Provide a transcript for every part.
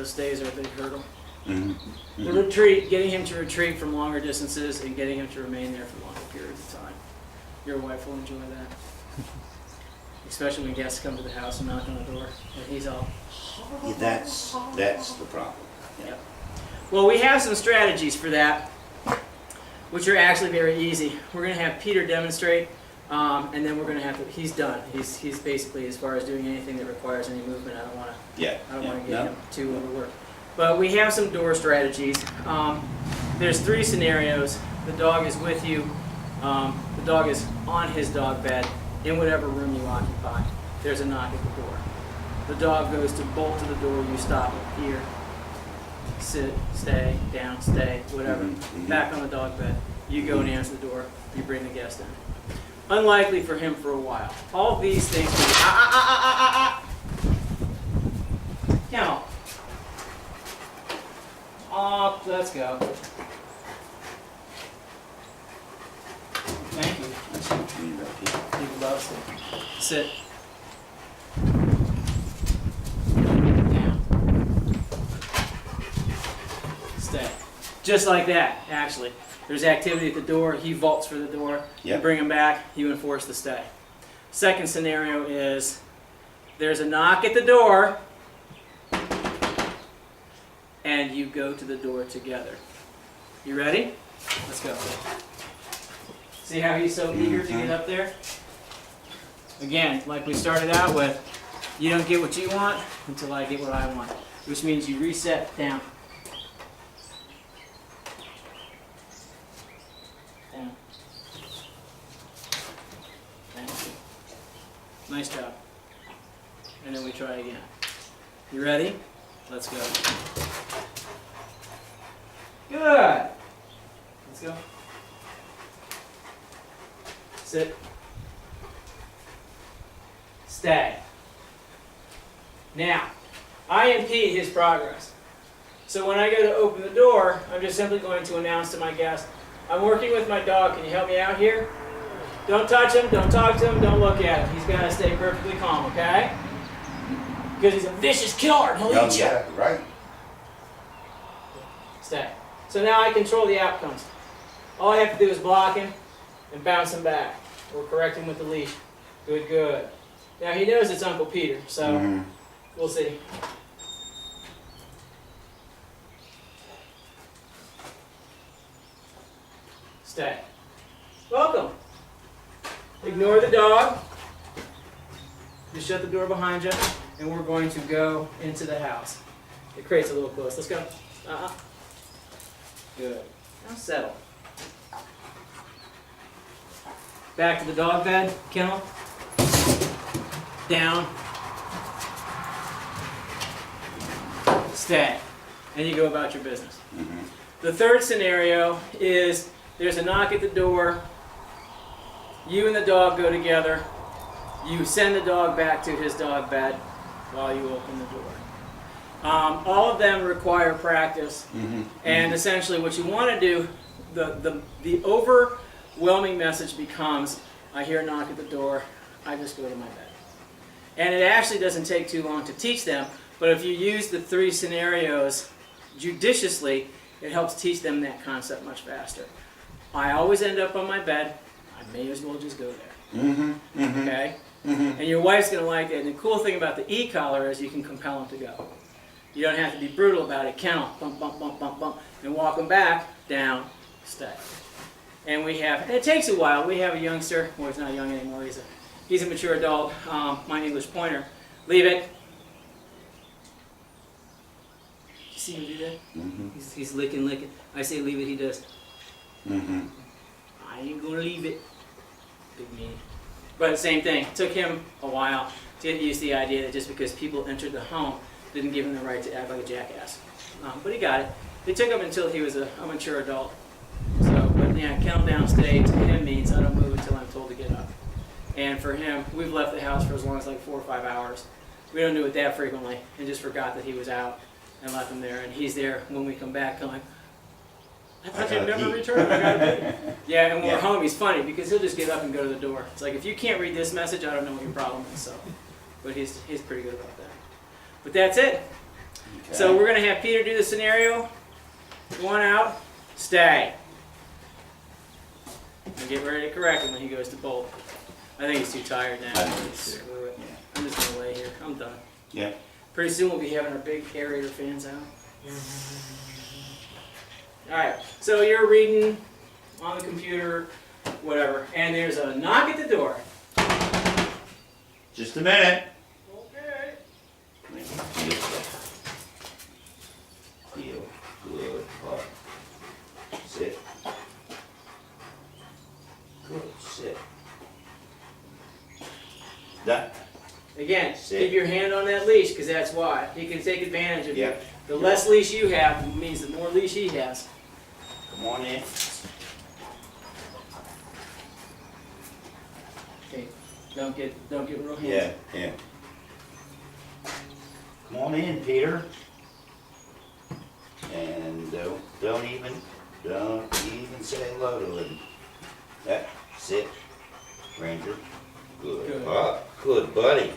So stays are a big hurdle. Mm-hmm. The retreat, getting him to retreat from longer distances and getting him to remain there for longer periods of time. Your wife will enjoy that. Especially when guests come to the house and knock on the door and he's all... Yeah, that's the problem. Yep. Well, we have some strategies for that, which are actually very easy. We're going to have Peter demonstrate, and then we're going to have to... He's done. He's basically, as far as doing anything that requires any movement, I don't want to get him too overworked. But we have some door strategies. There's 3 scenarios. The dog is with you. The dog is on his dog bed in whatever room you occupy. There's a knock at the door. The dog goes to bolt to the door. You stop it here. Sit, stay, down, stay, whatever. Back on the dog bed. You go and answer the door. You bring the guest in. Unlikely for him for a while. All these things. Count. Up, let's go. Thank you. That's what you need right here. He loves it. Sit. Down. Stay. Just like that, actually. There's activity at the door. He vaults for the door. Yep. You bring him back. You enforce the stay. Second scenario is there's a knock at the door. And you go to the door together. You ready? Let's go. See how he's so eager to get up there? Again, like we started out with, you don't get what you want until I get what I want, which means you reset down. Down. Thank you. Nice job. And then we try again. You ready? Let's go. Good. Let's go. Sit. Stay. Now, I impede his progress. So when I go to open the door, I'm just simply going to announce to my guest, I'm working with my dog. Can you help me out here? Don't touch him. Don't talk to him. Don't look at him. He's got to stay perfectly calm, okay? Because he's a vicious killer. He'll eat you. Yeah, right. Stay. So now I control the outcomes. All I have to do is block him and bounce him back. Or correct him with the leash. Good, good. Now he knows it's Uncle Peter, so we'll see. Stay. Welcome. Ignore the dog. Just shut the door behind you, and we're going to go into the house. It creates a little close. Let's go. Good. Now settle. Back to the dog bed, kennel. Down. Stay. And you go about your business. The third scenario is there's a knock at the door. You and the dog go together. You send the dog back to his dog bed while you open the door. All of them require practice. And essentially what you want to do, the overwhelming message becomes, I hear a knock at the door, I just go to my bed. And it actually doesn't take too long to teach them, but if you use the 3 scenarios judiciously, it helps teach them that concept much faster. I always end up on my bed, I may as well just go there. Okay? And your wife's going to like it. And the cool thing about the e-collar is you can compel them to go. You don't have to be brutal about it. Kennel, bump, bump, bump, bump, bump, and walk them back, down, stay. And it takes a while. We have a youngster, well, he's not young anymore, he's a mature adult, my English pointer. Leave it. You see him do that? He's licking. I say leave it, he does. I ain't gonna leave it. Big meanie. But same thing, it took him a while to get used to the idea that just because people entered the home didn't give him the right to act like a jackass. But he got it. It took him until he was a mature adult. So, but yeah, kennel down, stay to him means I don't move until I'm told to get up. And for him, we've left the house for as long as like 4 or 5 hours. We don't do it that frequently, and just forgot that he was out and left him there. And he's there when we come back going, I thought you'd never return. I gotta be. Yeah, and when we're home, he's funny because he'll just get up and go to the door. It's like, if you can't read this message, I don't know what your problem is. So, but he's pretty good about that. But that's it. So we're gonna have Peter do the scenario. One out, stay. And get ready to correct him when he goes to bolt. I think he's too tired now. I think so. Screw it. Yeah. I'm just gonna lay here. I'm done. Yeah. Pretty soon we'll be having our big aerator fans out. Alright, so you're reading on the computer, whatever, and there's a knock at the door. Just a minute. Okay. Feel good. Hot. Sit. Good. Sit. Done. Again, Sit. keep your hand on that leash, because that's why. He can take advantage of you. Yep. The less leash you have means the more leash he has. Come on in. Okay, don't get real handsy. Yeah. Yeah. Come on in, Peter. And don't even say hello to him. That sit, Ranger. Good. Good buddy.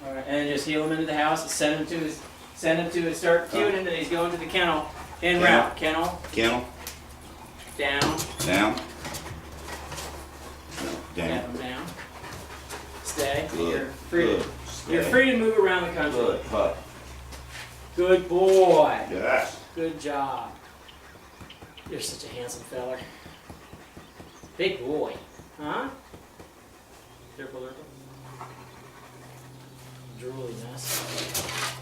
All right, and just heel him into the house. Send him to his. Start cueing him that he's going to the kennel. En route. Kennel. Kennel. Down. Down. No, Tap down. him down. Stay. Good. You're free. Good. You're Stay. free to move around the country. Good. Hut. Good boy. Yes. Good job. You're such a handsome feller. Big boy. Huh? Dribble. Drooly mess.